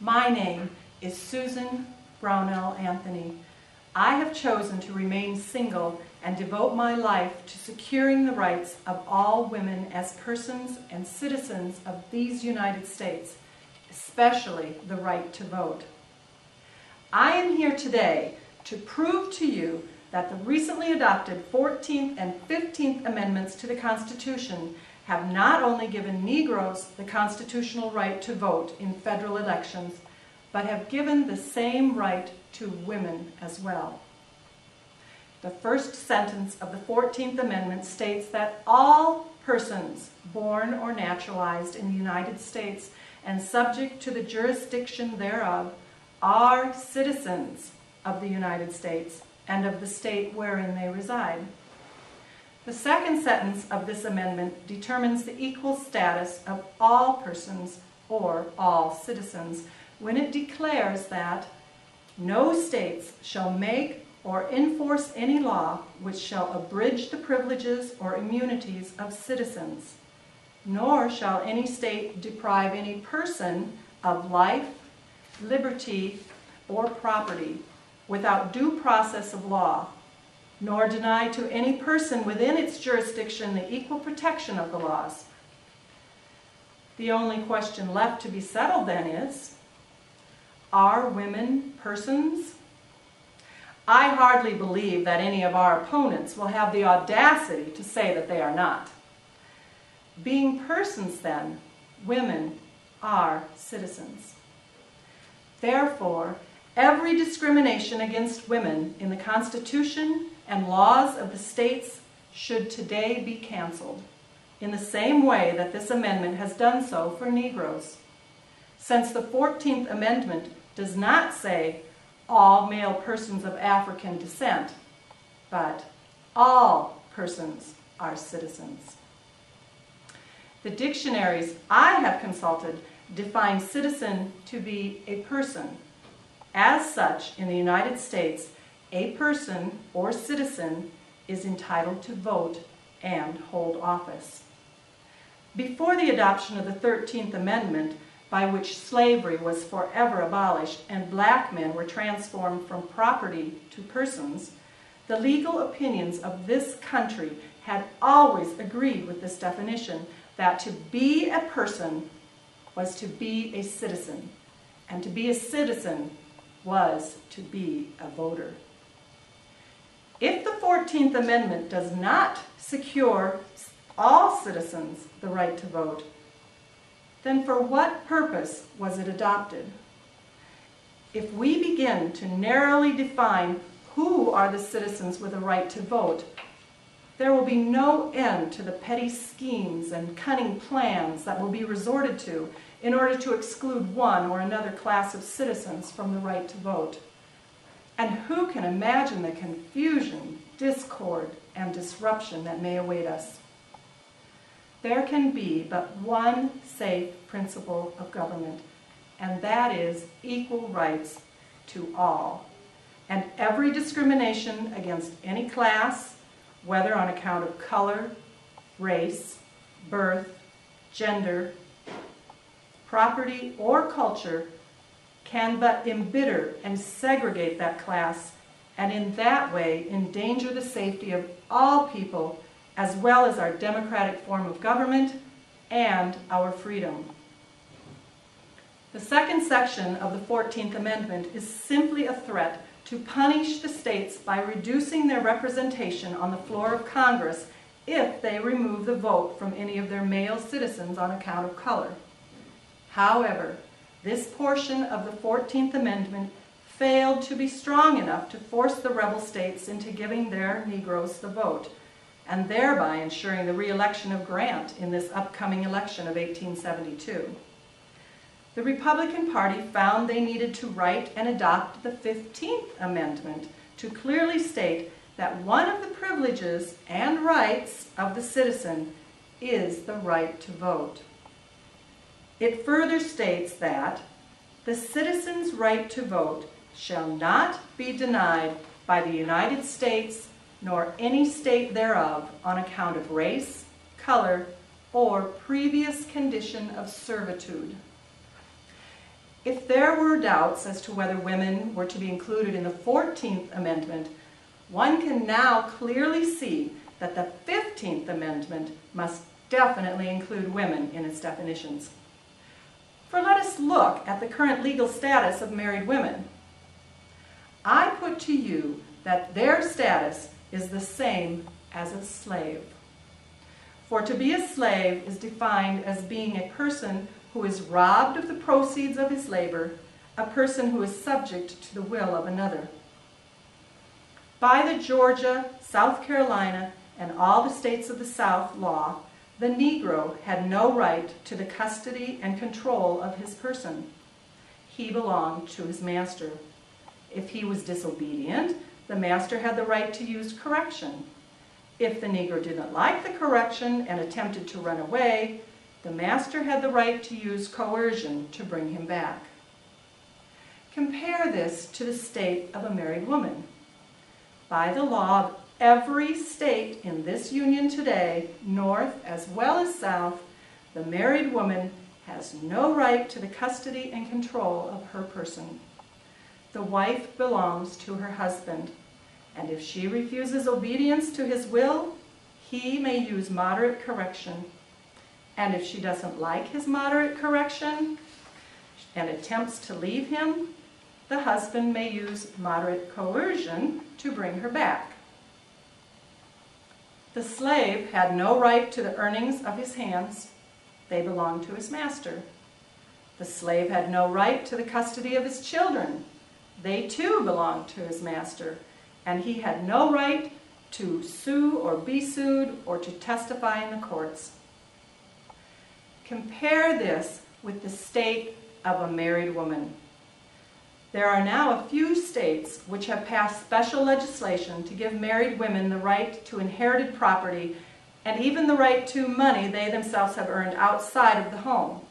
My name is Susan Brownell Anthony. I have chosen to remain single and devote my life to securing the rights of all women as persons and citizens of these United States, especially the right to vote. I am here today to prove to you that the recently adopted 14th and 15th Amendments to the Constitution have not only given Negroes the constitutional right to vote in federal elections, but have given the same right to women as well. The first sentence of the 14th Amendment states that all persons born or naturalized in the United States and subject to the jurisdiction thereof are citizens of the United States and of the state wherein they reside. The second sentence of this amendment determines the equal status of all persons or all citizens when it declares that no states shall make or enforce any law which shall abridge the privileges or immunities of citizens, nor shall any state deprive any person of life, liberty, or property without due process of law, nor deny to any person within its jurisdiction the equal protection of the laws. The only question left to be settled then is, are women persons? I hardly believe that any of our opponents will have the audacity to say that they are not. Being persons, then, women are citizens. Therefore, every discrimination against women in the Constitution and laws of the states should today be canceled, in the same way that this amendment has done so for Negroes. Since the 14th Amendment does not say all male persons of African descent, but all persons are citizens. The dictionaries I have consulted define citizen to be a person. As such, in the United States, a person or citizen is entitled to vote and hold office. Before the adoption of the 13th Amendment, by which slavery was forever abolished and black men were transformed from property to persons, the legal opinions of this country had always agreed with this definition, that to be a person was to be a citizen, and to be a citizen was to be a voter. If the 14th Amendment does not secure all citizens the right to vote, then for what purpose was it adopted? If we begin to narrowly define who are the citizens with a right to vote, there will be no end to the petty schemes and cunning plans that will be resorted to in order to exclude one or another class of citizens from the right to vote. And who can imagine the confusion, discord, and disruption that may await us? There can be but one safe principle of government, and that is equal rights to all. And every discrimination against any class, whether on account of color, race, birth, gender, property, or culture, can but embitter and segregate that class, and in that way endanger the safety of all people, as well as our democratic form of government and our freedom. The second section of the 14th Amendment is simply a threat to punish the states by reducing their representation on the floor of Congress if they remove the vote from any of their male citizens on account of color. However, this portion of the 14th Amendment failed to be strong enough to force the rebel states into giving their Negroes the vote, and thereby ensuring the re-election of Grant in this upcoming election of 1872. The Republican Party found they needed to write and adopt the 15th Amendment to clearly state that one of the privileges and rights of the citizen is the right to vote. It further states that the citizen's right to vote shall not be denied by the United States nor any state thereof on account of race, color, or previous condition of servitude. If there were doubts as to whether women were to be included in the 14th Amendment, one can now clearly see that the 15th Amendment must definitely include women in its definitions. For let us look at the current legal status of married women. I put to you that their status is the same as a slave. For to be a slave is defined as being a person who is robbed of the proceeds of his labor, a person who is subject to the will of another. By the Georgia, South Carolina, and all the states of the South law, the Negro had no right to the custody and control of his person. He belonged to his master. If he was disobedient, the master had the right to use correction. If the Negro didn't like the correction and attempted to run away, the master had the right to use coercion to bring him back. Compare this to the state of a married woman. By the law of every state in this union today, North as well as South, the married woman has no right to the custody and control of her person. The wife belongs to her husband, and if she refuses obedience to his will, he may use moderate correction. And if she doesn't like his moderate correction and attempts to leave him, the husband may use moderate coercion to bring her back. The slave had no right to the earnings of his hands. They belonged to his master. The slave had no right to the custody of his children. They too belonged to his master. And he had no right to sue or be sued or to testify in the courts. Compare this with the state of a married woman. There are now a few states which have passed special legislation to give married women the right to inherited property and even the right to money they themselves have earned outside of the home.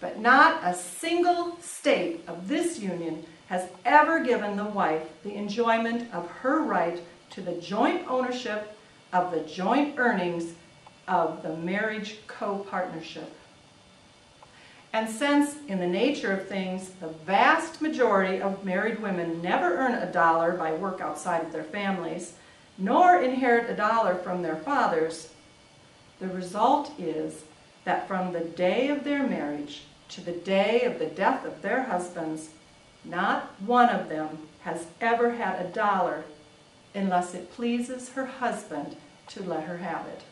But not a single state of this union has ever given the wife the enjoyment of her right to the joint ownership of the joint earnings of the marriage co-partnership. And since, in the nature of things, the vast majority of married women never earn $1 by work outside of their families, nor inherit $1 from their fathers, the result is that from the day of their marriage to the day of the death of their husbands, not one of them has ever had $1 unless it pleases her husband to let her have it.